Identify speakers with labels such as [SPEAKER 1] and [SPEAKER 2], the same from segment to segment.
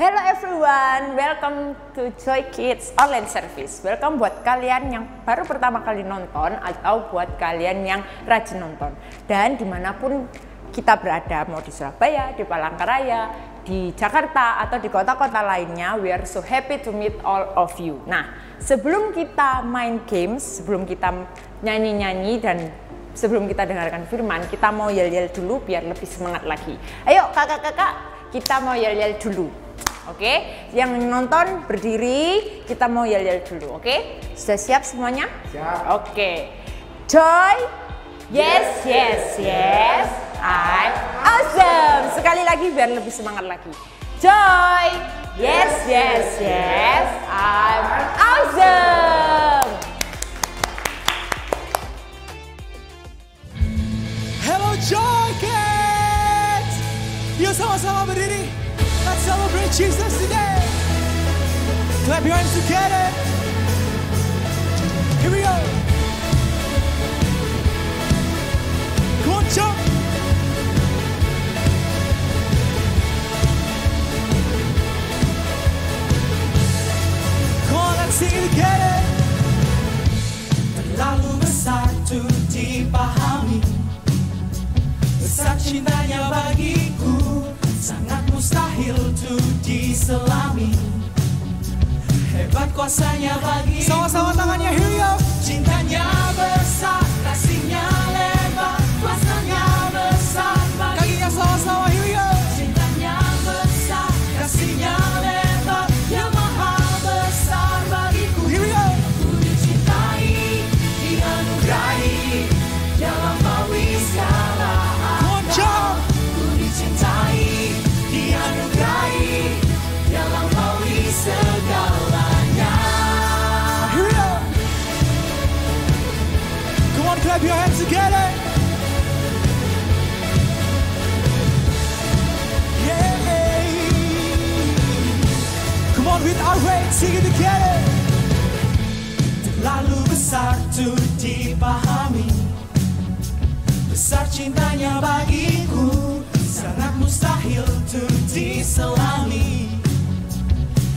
[SPEAKER 1] Hello everyone, welcome to Joy Kids Online Service. Welcome buat kalian yang baru pertama kali nonton atau buat kalian yang rajin nonton. Dan dimanapun kita berada, mau di Surabaya, di Palangkaraya, di Jakarta, atau di kota-kota lainnya, we are so happy to meet all of you. Nah, sebelum kita main games, sebelum kita nyanyi-nyanyi, dan sebelum kita dengarkan firman, kita mau yel-yel dulu biar lebih semangat lagi. Ayo kakak-kakak, kita mau yel-yel dulu. Oke, yang nonton berdiri, kita mau yel-yel dulu, oke? Sudah siap semuanya?
[SPEAKER 2] Siap.
[SPEAKER 1] Oke. Joy, yes, yes, yes, I'm awesome. Sekali lagi biar lebih semangat lagi. Joy, yes, yes, yes, I'm awesome.
[SPEAKER 2] Hello Joy Kids! Yuk sama-sama berdiri. Let's celebrate Jesus today. Clap your hands together. Here we go. Come on, jump. Come on, let's sing it together. Terlalu besar tuh dipahami, besar cintanya bagiku, sangat mustahil tuh diselami. Hebat kuasanya bagi sama-sama tangannya, here we go. Cintanya besar, kasihnya lebar, kuasanya besar bagi. Kakinya sama-sama, here we go. Cintanya besar, kasihnya lebar, yang maha besar bagiku. Here we go. Ku dicintai, dianugerahi, dia lampaui segala harta. Ku dicintai, dianugerahi, dia lampaui segalanya. Here we go. Come on, clap your hands together. Yeah. Come on, with our weight, sing it together. Terlalu besar tuh dipahami, besar cintanya bagiku, sangat mustahil tuh diselami.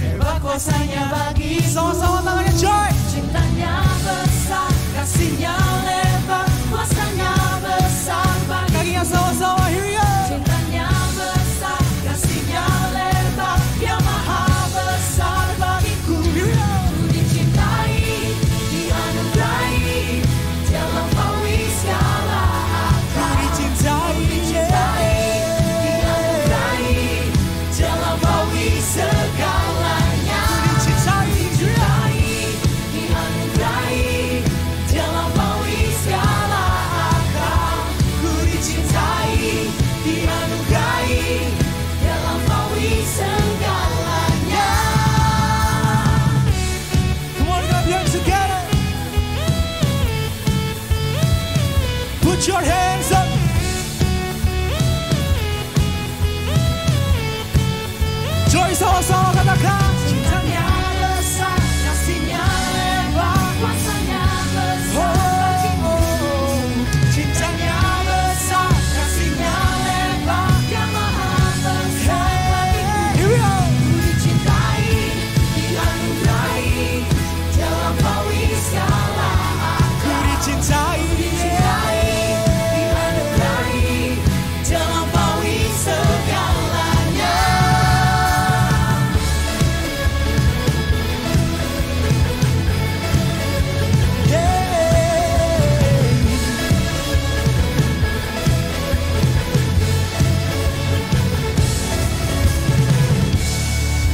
[SPEAKER 2] Hebat kuasanya bagi. Sama-sama tangannya Joy. Cintanya besar, kasihnya lebar, kuasanya besar bagi. Kakinya sama-sama, here we go. Cintanya besar, kasihnya lebar, yang maha besar bagiku. Here we go. Ku dicintai, dianugerahi, dia lampaui segala harta. Ku dicintai, dianugerahi, dia lampaui segalanya. Ku dicintai, dianugerahi, dia lampaui segala harta. Ku dicintai, dianugerahi, dia lampaui segalanya. Come on, clap your hands together. Put your hands up. Joy, sama-sama katakan. Cintanya besar, kasihnya lebar, kuasanya besar bagimu. Cintanya besar, kasihnya lebar, yang maha besar bagiku. Here we go. Ku dicintai, dianugerahi, dia lampaui segala harta. Ku dicintai, dianugerahi, dia lampaui segalanya.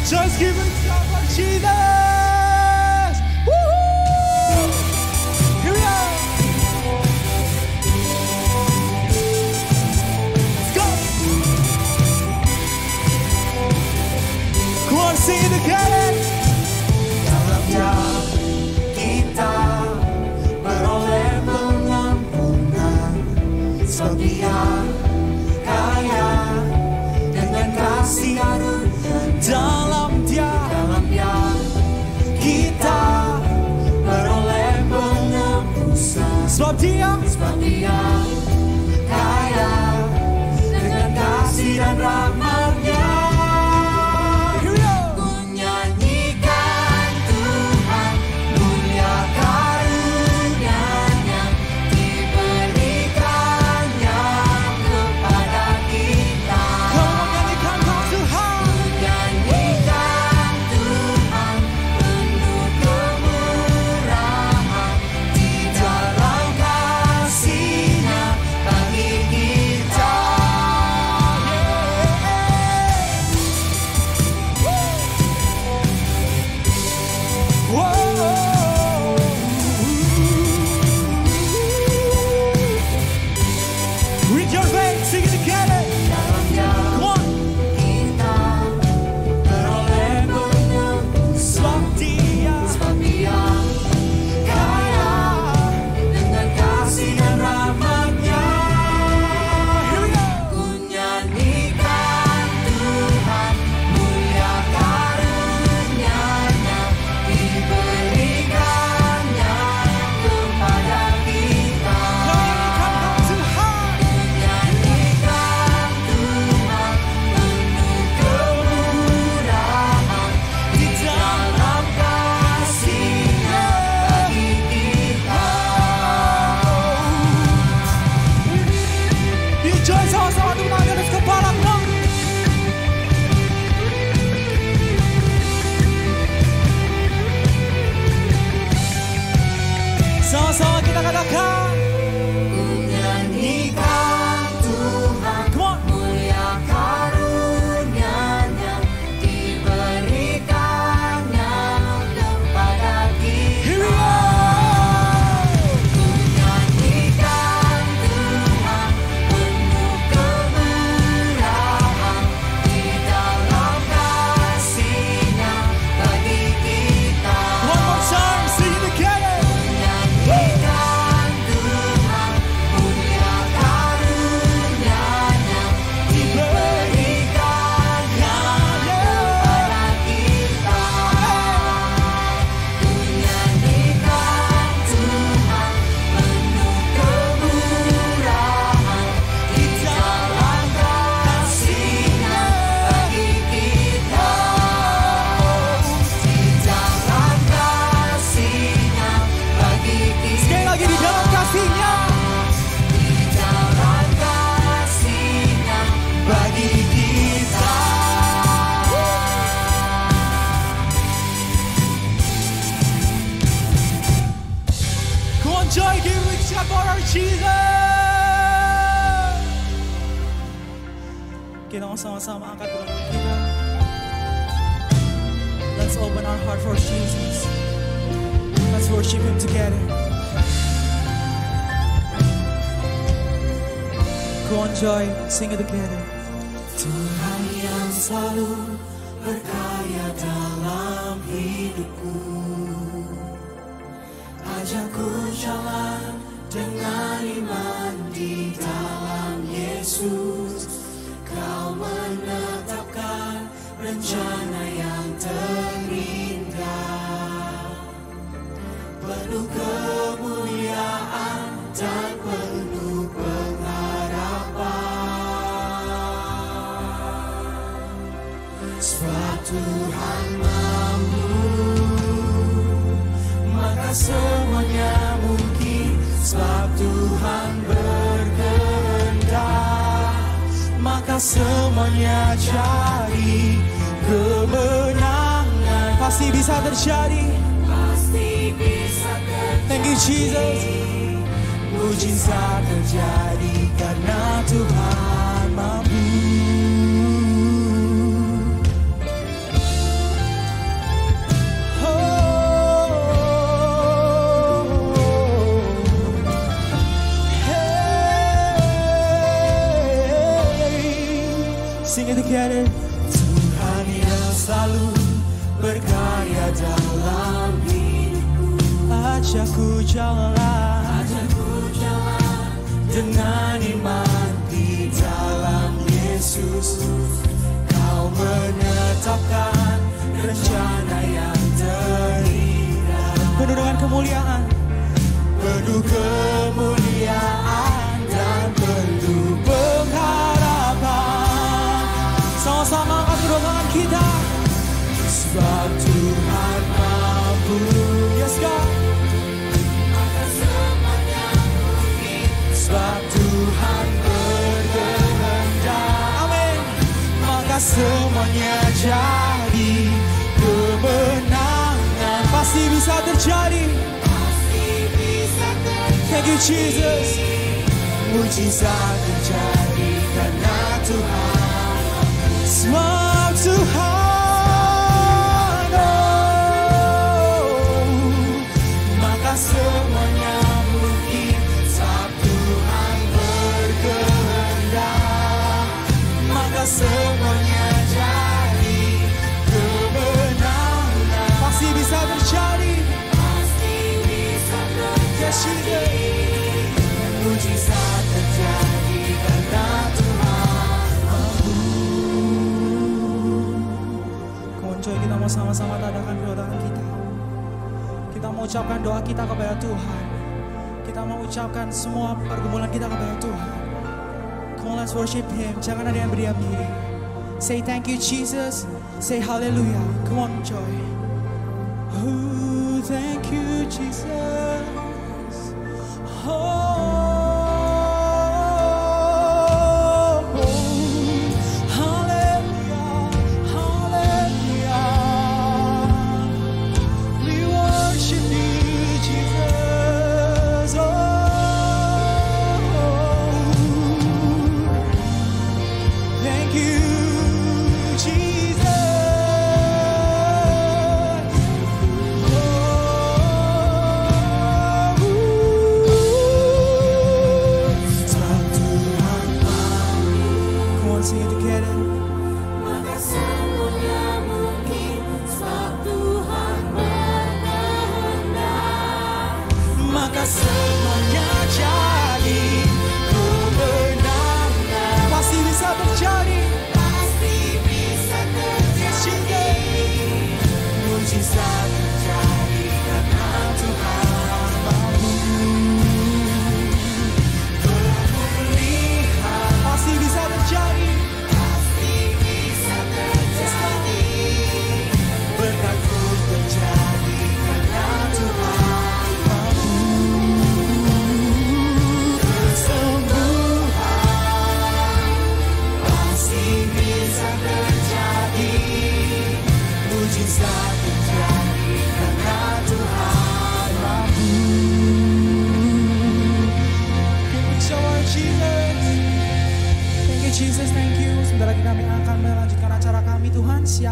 [SPEAKER 2] Just give it up for Jesus. Woo-hoo! Here we go. Let's go. Come on, sing it together. Dalam Dia kita beroleh pengampunan, sebab Dia kaya dengan kasih anugerah. Dalam Dia kita beroleh penebusan, sebab Dia kaya dengan kasih dan rahmat-Nya. Here we go. Jesus. Kita mau sama-sama angkat kedua tangan kita. Let's open our heart for Jesus. Let's worship Him together. Go on, Joy, sing it together.
[SPEAKER 3] Tuhan yang selalu berkarya dalam hidupku, ajakku jalan dengan iman di dalam Yesus. Kau menetapkan rencana yang terindah, penuh kemuliaan dan penuh pengharapan. Sebab Tuhan mampu, maka semuanya mungkin. Sebab Tuhan berkehendak, maka semuanya jadi. Kemenangan
[SPEAKER 2] pasti bisa terjadi.
[SPEAKER 3] pasti bisa terjadi.
[SPEAKER 2] Thank you, Jesus.
[SPEAKER 3] Mujizat terjadi karena Tuhan mampu.
[SPEAKER 2] Sing it together.
[SPEAKER 3] Tuhan yang selalu berkarya dalam hidupku,
[SPEAKER 2] Ajakku jalan
[SPEAKER 3] dengan iman di dalam Yesus. Kau menetapkan rencana yang terindah,
[SPEAKER 2] penuh dengan kemuliaan.
[SPEAKER 3] penuh kemuliaan dan penuh pengharapan.
[SPEAKER 2] Sama-sama angkat kedua tangan kita.
[SPEAKER 3] Sebab Tuhan mampu,
[SPEAKER 2] Yes, God.
[SPEAKER 3] maka semuanya mungkin. Sebab Tuhan berkehendak,
[SPEAKER 2] Amin.
[SPEAKER 3] maka semuanya jadi. Kemenangan
[SPEAKER 2] Pasti bisa terjadi.
[SPEAKER 3] pasti bisa terjadi.
[SPEAKER 2] Thank you, Jesus.
[SPEAKER 3] Mujizat terjadi karena Tuhan.
[SPEAKER 2] Sebab Tuhan, oh,
[SPEAKER 3] Maka semuanya mungkin. Sebab Tuhan berkehendak, maka semuanya jadi. Kemenangan
[SPEAKER 2] pasti bisa terjadi.
[SPEAKER 3] pasti bisa
[SPEAKER 2] Yes,
[SPEAKER 3] terjadi.
[SPEAKER 2] Jesus.
[SPEAKER 3] Mujizat terjadi karena Tuhan mampu.
[SPEAKER 2] Come on, Joy, kita mau sama-sama tadakan kedua tangan kita. Kita mau ucapkan doa kita kepada Tuhan. Kita mau ucapkan semua pergumulan kita kepada Tuhan. Come on, let's worship Him. Jangan ada yang berdiam diri. Say thank you, Jesus. Say hallelujah. Come on, Joy. Oh, thank you, Jesus. Oh, hallelujah, hallelujah. We worship you, Jesus. Oh, thank you, Jesus. Oh,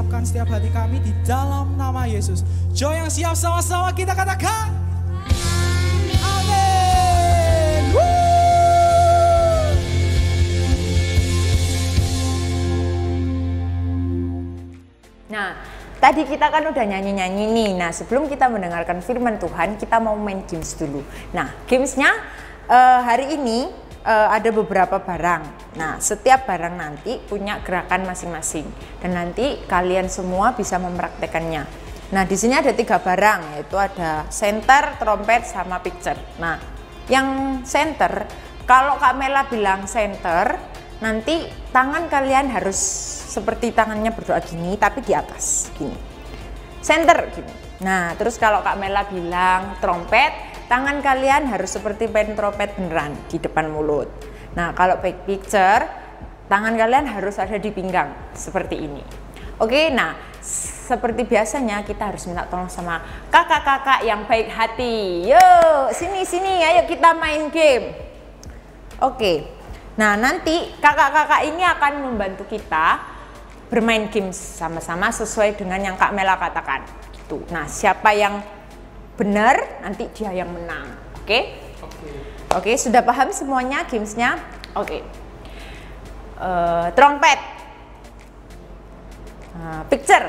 [SPEAKER 2] siapkan setiap hati kami di dalam nama Yesus. Joy yang siap sama-sama kita katakan. Amin.
[SPEAKER 1] Nah, tadi kita kan udah nyanyi-nyanyi nih. Nah, sebelum kita mendengarkan firman Tuhan, kita mau main games dulu. Nah, gamesnya hari ini ada beberapa barang. Nah, setiap barang nanti punya gerakan masing-masing. Dan nanti kalian semua bisa mempraktekannya. Nah, di sini ada 3 barang, yaitu ada center, trompet, sama picture. Nah, yang center, kalau Kak Mela bilang center, nanti tangan kalian harus seperti tangannya berdoa gini, tapi di atas gini, center gini. Nah, terus kalau Kak Mela bilang trompet, tangan kalian harus seperti main trompet beneran di depan mulut. Nah, kalau big picture, tangan kalian harus ada di pinggang seperti ini. Oke, nah seperti biasanya kita harus minta tolong sama kakak-kakak yang baik hati. Yuk, sini, ayo kita main game. Oke, nah nanti kakak-kakak ini akan membantu kita bermain game sama-sama sesuai dengan yang Kak Mela katakan. Gitu. Nah, siapa yang benar nanti dia yang menang. Oke? Oke, sudah paham semuanya gamesnya? Oke. Trompet. Picture.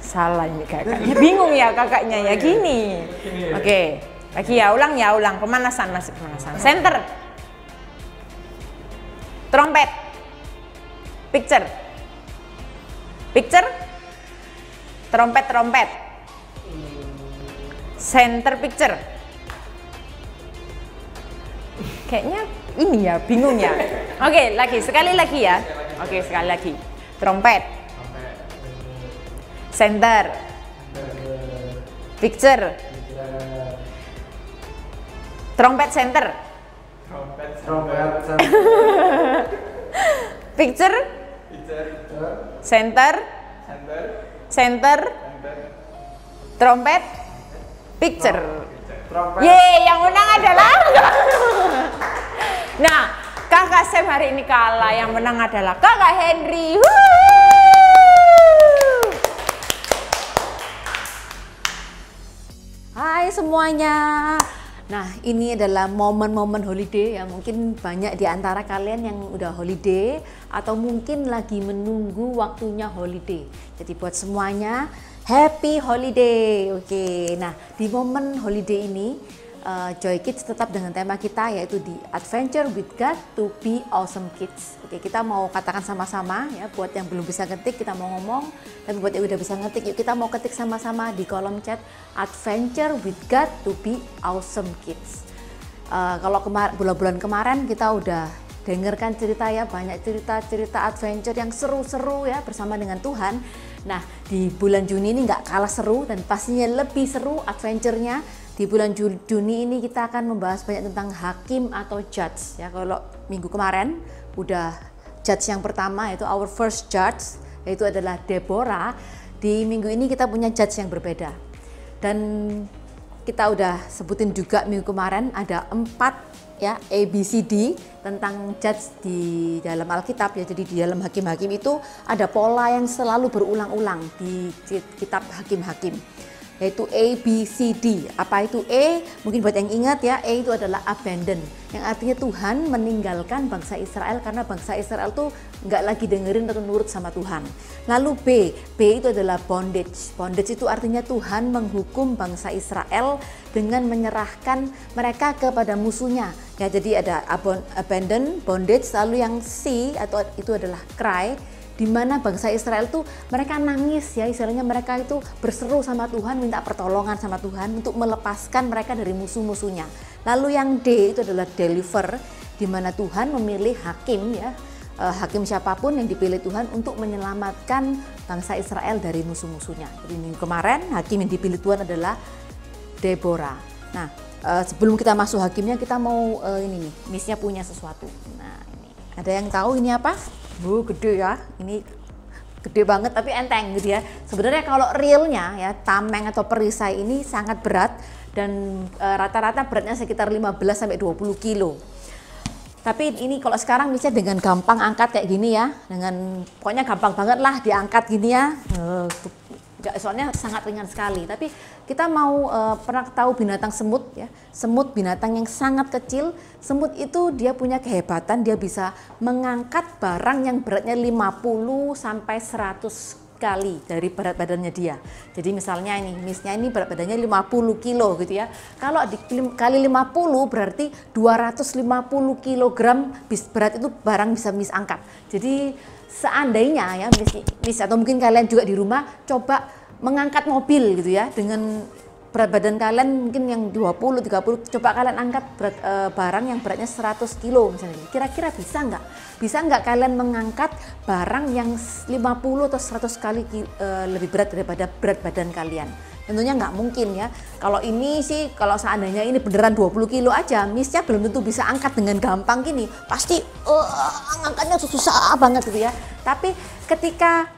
[SPEAKER 1] Salah ini kakaknya. Bingung ya kakaknya ya gini. Oke. Lagi ya, ulang. Pemanasan, masih pemanasan. Center. Trompet. Picture. Picture. Trompet. Center picture. Kayaknya ini ya, bingung ya. Oke, sekali lagi ya. Oke, sekali lagi. Trompet. Center. Picture. Trompet center. Picture. Center. Trompet. Picture. Yeay, yang menang adalah. Nah, kakak Sam hari ini kalah. Yang menang adalah kakak Henry.
[SPEAKER 4] Hai semuanya. Nah, ini adalah momen-momen holiday ya. Mungkin banyak di antara kalian yang udah holiday atau mungkin lagi menunggu waktunya holiday. Jadi buat semuanya, happy holiday. Oke, nah di momen holiday ini Joy Kids tetap dengan tema kita yaitu di Adventure with God to be Awesome Kids. Oke, kita mau katakan sama-sama ya, buat yang belum bisa ketik kita mau ngomong, tapi buat yang udah bisa ngetik yuk kita mau ketik sama-sama di kolom chat Adventure with God to be Awesome Kids. Kalau bulan-bulan kemarin kita udah dengarkan cerita ya, banyak cerita-cerita adventure yang seru-seru ya bersama dengan Tuhan. Nah, di bulan Juni ini nggak kalah seru dan pastinya lebih seru adventure-nya. Di bulan Juni ini kita akan membahas banyak tentang hakim atau judge ya. Kalau minggu kemarin udah judge yang pertama yaitu our first judge, yaitu adalah Deborah. Di minggu ini kita punya judge yang berbeda. Dan kita udah sebutin juga minggu kemarin ada 4 ya ABCD tentang judge di dalam Alkitab ya. Jadi di dalam hakim-hakim itu ada pola yang selalu berulang-ulang di kitab hakim-hakim, yaitu A, B, C, D. Apa itu A? Mungkin buat yang ingat ya, A itu adalah abandon, yang artinya Tuhan meninggalkan bangsa Israel karena bangsa Israel tuh nggak lagi dengerin atau nurut sama Tuhan. Lalu B itu adalah bondage. Bondage itu artinya Tuhan menghukum bangsa Israel dengan menyerahkan mereka kepada musuhnya. Ya, jadi ada abandon, bondage. Lalu yang C atau itu adalah cry, di mana bangsa Israel tuh mereka nangis ya, istilahnya mereka itu berseru sama Tuhan, minta pertolongan sama Tuhan untuk melepaskan mereka dari musuh-musuhnya. Lalu yang D itu adalah deliver, di mana Tuhan memilih hakim ya, hakim siapapun yang dipilih Tuhan untuk menyelamatkan bangsa Israel dari musuh-musuhnya. Jadi minggu kemarin hakim yang dipilih Tuhan adalah Deborah. Nah, sebelum kita masuk hakimnya kita mau ini nih, Miss-nya punya sesuatu. Nah, ini ada yang tahu ini apa? Gede ya, ini gede banget tapi enteng gitu ya. Sebenarnya kalau realnya ya, tameng atau perisai ini sangat berat dan rata-rata beratnya sekitar 15 sampai 20 kilo. Tapi ini kalau sekarang bisa dengan gampang angkat kayak gini ya, dengan pokoknya gampang banget lah diangkat gini ya. Soalnya sangat ringan sekali. Tapi kita mau pernah tahu binatang semut ya. Semut binatang yang sangat kecil. Semut itu dia punya kehebatan, dia bisa mengangkat barang yang beratnya 50 sampai 100 kali dari berat badannya dia. Jadi misalnya ini berat badannya 50 kilo gitu ya. Kalau dikali 50 berarti 250 kilogram berat itu barang bisa Miss angkat. Jadi seandainya ya Miss atau mungkin kalian juga di rumah coba mengangkat mobil gitu ya dengan berat badan kalian mungkin yang 20, 30, coba kalian angkat barang yang beratnya 100 kilo misalnya. Kira-kira bisa nggak? Bisa nggak kalian mengangkat barang yang 50 atau 100 kali lebih berat daripada berat badan kalian? Tentunya nggak mungkin ya. Kalau ini sih, kalau seandainya ini beneran 20 kilo aja, Missnya belum tentu bisa angkat dengan gampang gini. Pasti angkatnya susah banget gitu ya. Tapi ketika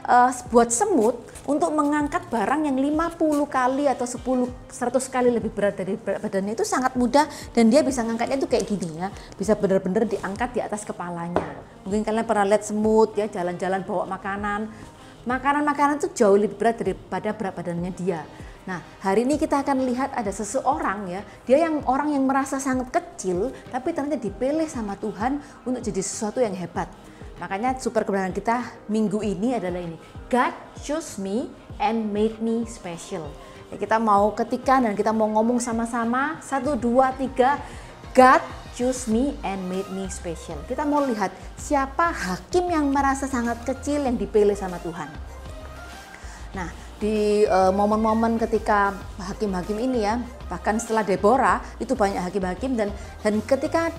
[SPEAKER 4] buat semut, untuk mengangkat barang yang 50 kali atau 100 kali lebih berat dari berat badannya itu sangat mudah, dan dia bisa ngangkatnya itu kayak gini ya, bisa benar-benar diangkat di atas kepalanya. Mungkin kalian pernah lihat semut ya jalan-jalan bawa makanan itu jauh lebih berat daripada berat badannya dia. Nah, hari ini kita akan lihat ada seseorang ya, dia orang yang merasa sangat kecil tapi ternyata dipilih sama Tuhan untuk jadi sesuatu yang hebat. Makanya super kebenaran kita minggu ini adalah ini, God chose me and made me special. Ya, kita mau ketikan dan kita mau ngomong sama-sama, 1, 2, 3, God chose me and made me special. Kita mau lihat siapa hakim yang merasa sangat kecil yang dipilih sama Tuhan. Nah, di momen-momen ketika hakim-hakim ini ya, bahkan setelah Deborah itu banyak hakim-hakim, dan ketika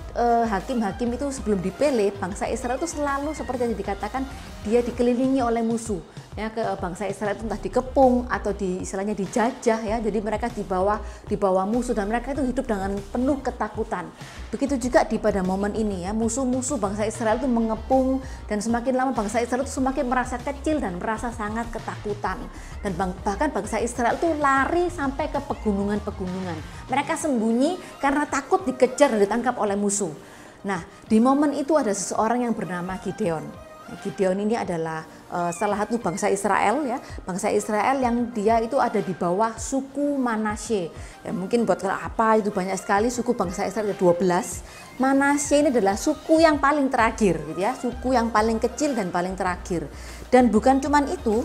[SPEAKER 4] hakim-hakim itu sebelum dipilih, bangsa Israel itu selalu seperti yang dikatakan dia dikelilingi oleh musuh ya. Ke bangsa Israel itu entah dikepung atau istilahnya dijajah ya, jadi mereka di bawah musuh dan mereka itu hidup dengan penuh ketakutan. Begitu juga pada momen ini ya, musuh-musuh bangsa Israel itu mengepung, dan semakin lama bangsa Israel itu semakin merasa kecil dan merasa sangat ketakutan, dan bahkan bangsa Israel itu lari sampai ke pegunungan-pegunungan. Mereka sembunyi karena takut dikejar dan ditangkap oleh musuh. Nah, di momen itu ada seseorang yang bernama Gideon. Gideon ini adalah salah satu bangsa Israel ya, bangsa Israel yang dia itu ada di bawah suku Manasye. Ya, mungkin buat apa itu banyak sekali suku bangsa Israel, ada 12. Manasye ini adalah suku yang paling terakhir gitu ya, suku yang paling kecil dan paling terakhir. Dan bukan cuman itu,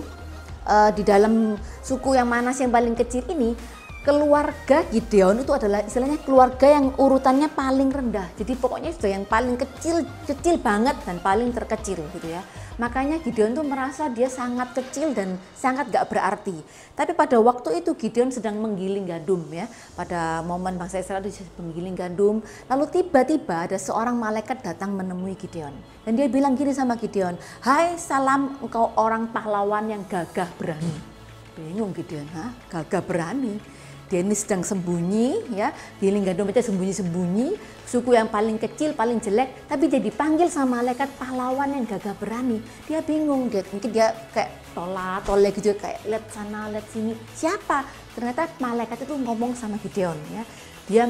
[SPEAKER 4] di dalam suku yang Manasye yang paling kecil ini, keluarga Gideon itu adalah istilahnya keluarga yang urutannya paling rendah. Jadi pokoknya sudah yang paling kecil banget dan paling terkecil gitu ya. Makanya Gideon tuh merasa dia sangat kecil dan sangat gak berarti. Tapi pada waktu itu Gideon sedang menggiling gandum ya. Pada momen bangsa Israel itu menggiling gandum, lalu tiba-tiba ada seorang malaikat datang menemui Gideon. Dan dia bilang gini sama Gideon, "Hai, salam engkau orang pahlawan yang gagah berani." Bingung Gideon, gagah berani? Dia ini sedang sembunyi ya, giling gandum aja sembunyi-sembunyi, suku yang paling kecil, paling jelek, tapi dia dipanggil sama malaikat pahlawan yang gagah berani. Dia bingung, mungkin dia kayak tolak gitu, kayak lihat sana, lihat sini. Siapa? Ternyata malaikat itu ngomong sama Gideon ya. Dia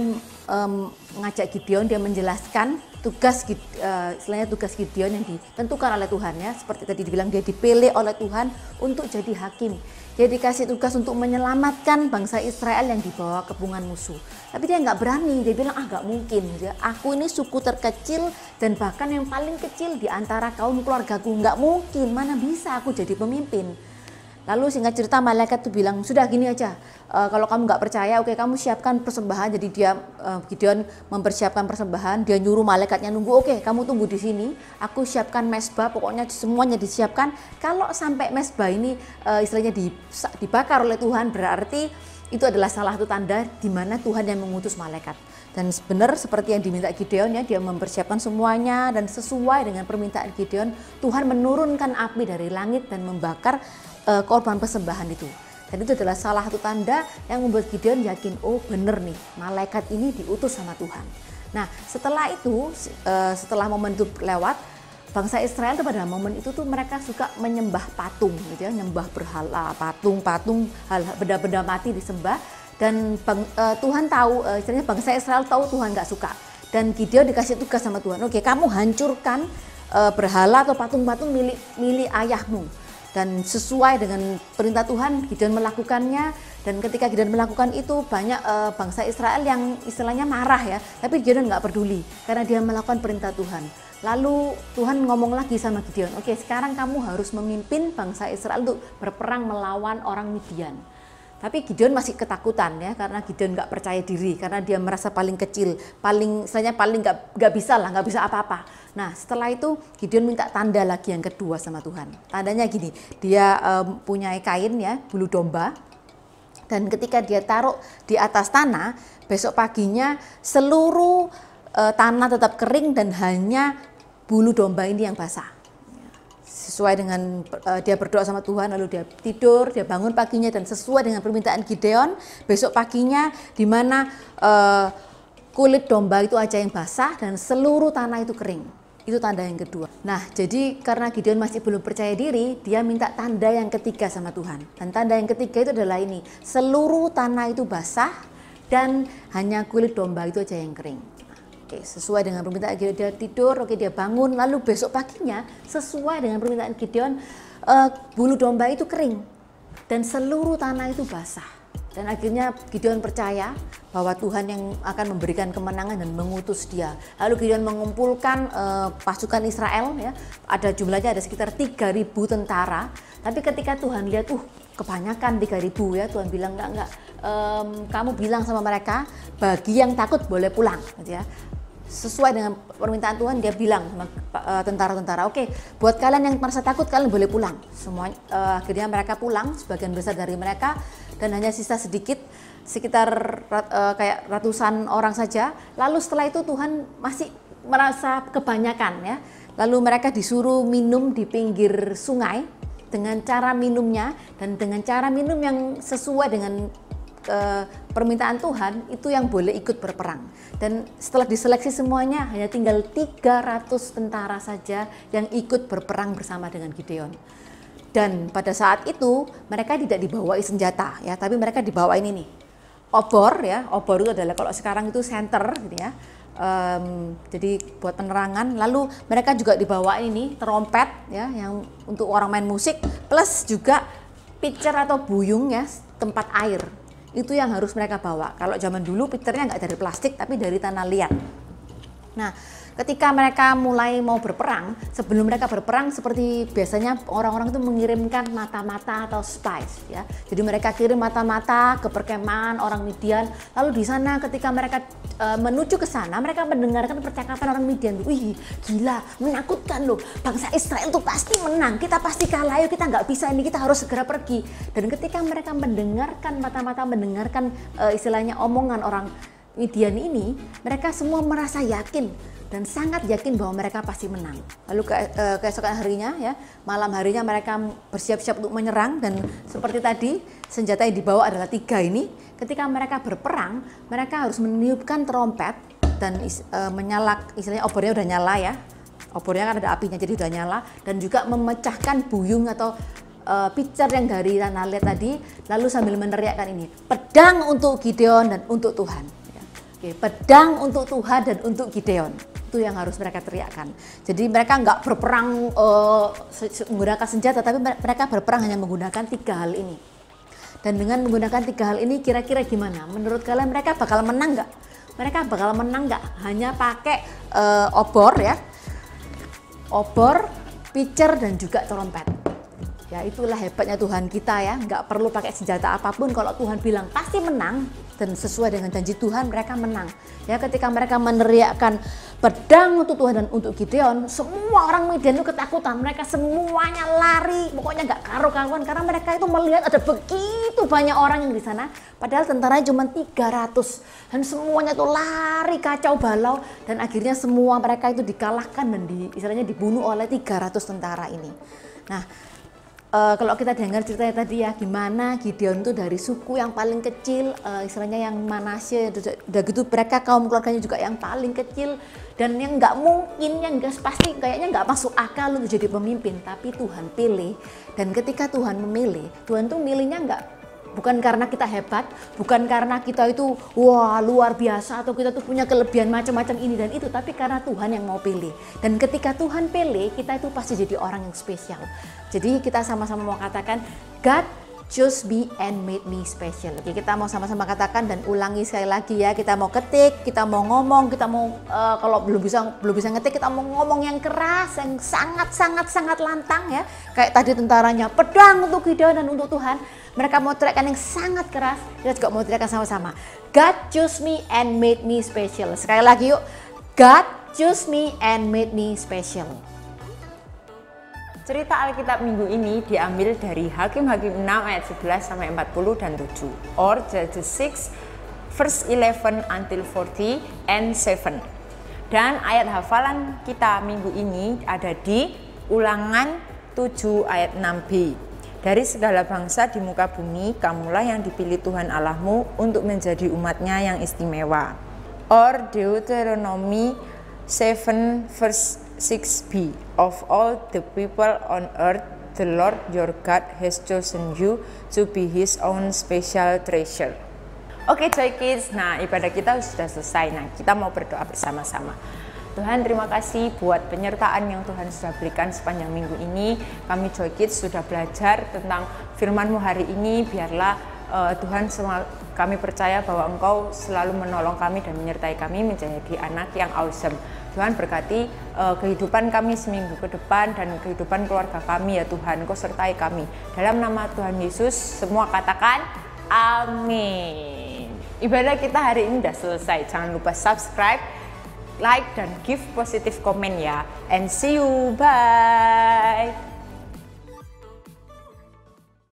[SPEAKER 4] mengajak Gideon, dia menjelaskan tugas Gideon yang ditentukan oleh Tuhan ya. Seperti tadi dibilang, dia dipilih oleh Tuhan untuk jadi hakim. Dia dikasih tugas untuk menyelamatkan bangsa Israel yang dibawa kepungan musuh. Tapi dia nggak berani, dia bilang nggak mungkin. Aku ini suku terkecil dan bahkan yang paling kecil di antara kaum keluargaku, nggak mungkin, mana bisa aku jadi pemimpin. Lalu singkat cerita malaikat itu bilang, sudah gini aja, kalau kamu nggak percaya, oke, kamu siapkan persembahan. Jadi dia Gideon mempersiapkan persembahan, dia nyuruh malaikatnya nunggu, oke, kamu tunggu di sini, aku siapkan mezbah, pokoknya semuanya disiapkan. Kalau sampai mezbah ini istilahnya dibakar oleh Tuhan, berarti itu adalah salah satu tanda di mana Tuhan yang mengutus malaikat. Dan benar seperti yang diminta Gideon ya, dia mempersiapkan semuanya, dan sesuai dengan permintaan Gideon, Tuhan menurunkan api dari langit dan membakar korban persembahan itu. Dan itu adalah salah satu tanda yang membuat Gideon yakin, oh bener nih, malaikat ini diutus sama Tuhan. Nah setelah itu, setelah momen itu lewat, bangsa Israel itu pada momen itu tuh mereka suka menyembah patung gitu ya, menyembah berhala, patung, benda-benda mati disembah. Dan Tuhan tahu, istilahnya bangsa Israel tahu Tuhan gak suka. Dan Gideon dikasih tugas sama Tuhan, oke kamu hancurkan berhala atau patung-patung milik ayahmu. Dan sesuai dengan perintah Tuhan, Gideon melakukannya. Dan ketika Gideon melakukan itu, banyak bangsa Israel yang istilahnya marah ya. Tapi Gideon nggak peduli karena dia melakukan perintah Tuhan. Lalu Tuhan ngomong lagi sama Gideon, oke sekarang kamu harus memimpin bangsa Israel untuk berperang melawan orang Midian. Tapi Gideon masih ketakutan ya, karena Gideon nggak percaya diri, karena dia merasa paling kecil, paling nggak bisa apa-apa. Nah setelah itu Gideon minta tanda lagi yang kedua sama Tuhan. Tandanya gini, dia punya kain ya, bulu domba, dan ketika dia taruh di atas tanah, besok paginya seluruh tanah tetap kering dan hanya bulu domba ini yang basah. Sesuai dengan dia berdoa sama Tuhan, lalu dia tidur, dia bangun paginya dan sesuai dengan permintaan Gideon, besok paginya di mana kulit domba itu aja yang basah dan seluruh tanah itu kering. Itu tanda yang kedua. Nah, jadi karena Gideon masih belum percaya diri, dia minta tanda yang ketiga sama Tuhan. Dan tanda yang ketiga itu adalah ini, seluruh tanah itu basah dan hanya kulit domba itu aja yang kering. Oke, sesuai dengan permintaan Gideon, dia tidur, oke dia bangun, lalu besok paginya sesuai dengan permintaan Gideon, bulu domba itu kering dan seluruh tanah itu basah. Dan akhirnya Gideon percaya bahwa Tuhan yang akan memberikan kemenangan dan mengutus dia. Lalu Gideon mengumpulkan pasukan Israel ya, ada jumlahnya ada sekitar 3.000 tentara. Tapi ketika Tuhan lihat, kebanyakan 3.000 ya, Tuhan bilang enggak, kamu bilang sama mereka, bagi yang takut boleh pulang, gitu ya. Sesuai dengan permintaan Tuhan, dia bilang sama tentara-tentara, oke, buat kalian yang merasa takut kalian boleh pulang. Semua akhirnya mereka pulang, sebagian besar dari mereka, dan hanya sisa sedikit, sekitar kayak ratusan orang saja. Lalu setelah itu Tuhan masih merasa kebanyakan ya. Lalu mereka disuruh minum di pinggir sungai dengan cara minumnya dan dengan cara minum yang sesuai dengan permintaan Tuhan, itu yang boleh ikut berperang. Dan setelah diseleksi semuanya, hanya tinggal 300 tentara saja yang ikut berperang bersama dengan Gideon. Dan pada saat itu mereka tidak dibawai senjata ya, tapi mereka dibawa ini nih, obor ya. Obor itu adalah kalau sekarang itu senter gitu ya. Jadi buat penerangan. Lalu mereka juga dibawa ini trompet ya, yang untuk orang main musik, plus juga pitcher atau buyung ya, tempat air. Itu yang harus mereka bawa. Kalau zaman dulu pitchernya nggak dari plastik tapi dari tanah liat. Nah, ketika mereka mulai mau berperang, sebelum mereka berperang seperti biasanya orang-orang itu mengirimkan mata-mata atau spies ya. Jadi mereka kirim mata-mata ke perkemahan orang Midian. Lalu di sana ketika mereka menuju ke sana, mereka mendengarkan percakapan orang Midian. Wih, gila, menakutkan loh. Bangsa Israel tuh pasti menang. Kita pasti kalah. Ayo kita nggak bisa ini, kita harus segera pergi. Dan ketika mereka mendengarkan mata-mata, mendengarkan istilahnya omongan orang Midian ini, mereka semua merasa yakin dan sangat yakin bahwa mereka pasti menang. Lalu keesokan harinya ya, malam harinya mereka bersiap-siap untuk menyerang, dan seperti tadi senjata yang dibawa adalah 3 ini. Ketika mereka berperang, mereka harus meniupkan trompet dan menyalak, istilahnya obornya udah nyala ya. Obornya kan ada apinya jadi udah nyala, dan juga memecahkan buyung atau pitcher yang dari tanah liat tadi, lalu sambil meneriakkan ini, pedang untuk Gideon dan untuk Tuhan. Oke, pedang untuk Tuhan dan untuk Gideon. Itu yang harus mereka teriakkan. Jadi mereka nggak berperang menggunakan senjata, tapi mereka berperang hanya menggunakan 3 hal ini. Dan dengan menggunakan 3 hal ini, kira-kira gimana? Menurut kalian mereka bakal menang nggak? Mereka bakal menang nggak? Hanya pakai obor ya, obor, pitcher dan juga trompet. Ya itulah hebatnya Tuhan kita ya, nggak perlu pakai senjata apapun. Kalau Tuhan bilang pasti menang, dan sesuai dengan janji Tuhan mereka menang. Ya ketika mereka meneriakkan pedang untuk Tuhan dan untuk Gideon, semua orang Midian itu ketakutan. Mereka semuanya lari, pokoknya nggak karu-karuan karena mereka itu melihat ada begitu banyak orang yang di sana. Padahal tentaranya cuma 300 dan semuanya itu lari kacau balau, dan akhirnya semua mereka itu dikalahkan dan istilahnya dibunuh oleh 300 tentara ini. Nah, kalau kita dengar ceritanya tadi ya, gimana Gideon itu dari suku yang paling kecil, istilahnya yang Manasye, udah gitu mereka kaum keluarganya juga yang paling kecil, dan yang nggak mungkin, yang nggak pasti kayaknya nggak masuk akal untuk jadi pemimpin, tapi Tuhan pilih. Dan ketika Tuhan memilih, Tuhan tuh milihnya Bukan karena kita hebat, bukan karena kita itu wah luar biasa atau kita tuh punya kelebihan macam-macam ini dan itu, tapi karena Tuhan yang mau pilih. Dan ketika Tuhan pilih, kita itu pasti jadi orang yang spesial. Jadi kita sama-sama mau katakan, God chose me and made me special. Oke, kita mau sama-sama katakan dan ulangi sekali lagi ya. Kita mau ketik, kita mau ngomong, kita mau kalau belum bisa ngetik, kita mau ngomong yang keras, yang sangat lantang ya. Kayak tadi tentaranya, pedang untuk Gideon dan untuk Tuhan. Mereka mau teriakan yang sangat keras, kita juga mau teriakan sama-sama. God chose me and made me special. Sekali lagi yuk, God chose me and made me special.
[SPEAKER 1] Cerita Alkitab minggu ini diambil dari Hakim-Hakim 6 ayat 11 sampai 40 dan 7, or Judges 6 verse 11 until 40 and 7. Dan ayat hafalan kita minggu ini ada di Ulangan 7 ayat 6b. Dari segala bangsa di muka bumi, kamulah yang dipilih Tuhan Allahmu untuk menjadi umatnya yang istimewa. Or Deuteronomy 7 verse 6b. Of all the people on earth, the Lord your God has chosen you to be His own special treasure. Oke Joy Kids, nah ibadah kita sudah selesai. Nah kita mau berdoa bersama-sama. Tuhan, terima kasih buat penyertaan yang Tuhan sudah berikan sepanjang minggu ini. Kami Joy Kids sudah belajar tentang firman-Mu hari ini. Biarlah Tuhan, kami percaya bahwa Engkau selalu menolong kami dan menyertai kami menjadi anak yang awesome. Tuhan berkati kehidupan kami seminggu ke depan dan kehidupan keluarga kami ya Tuhan. Engkau sertai kami. Dalam nama Tuhan Yesus semua katakan amin. Ibadah kita hari ini sudah selesai. Jangan lupa subscribe, like dan give positive comment ya. And see you, bye.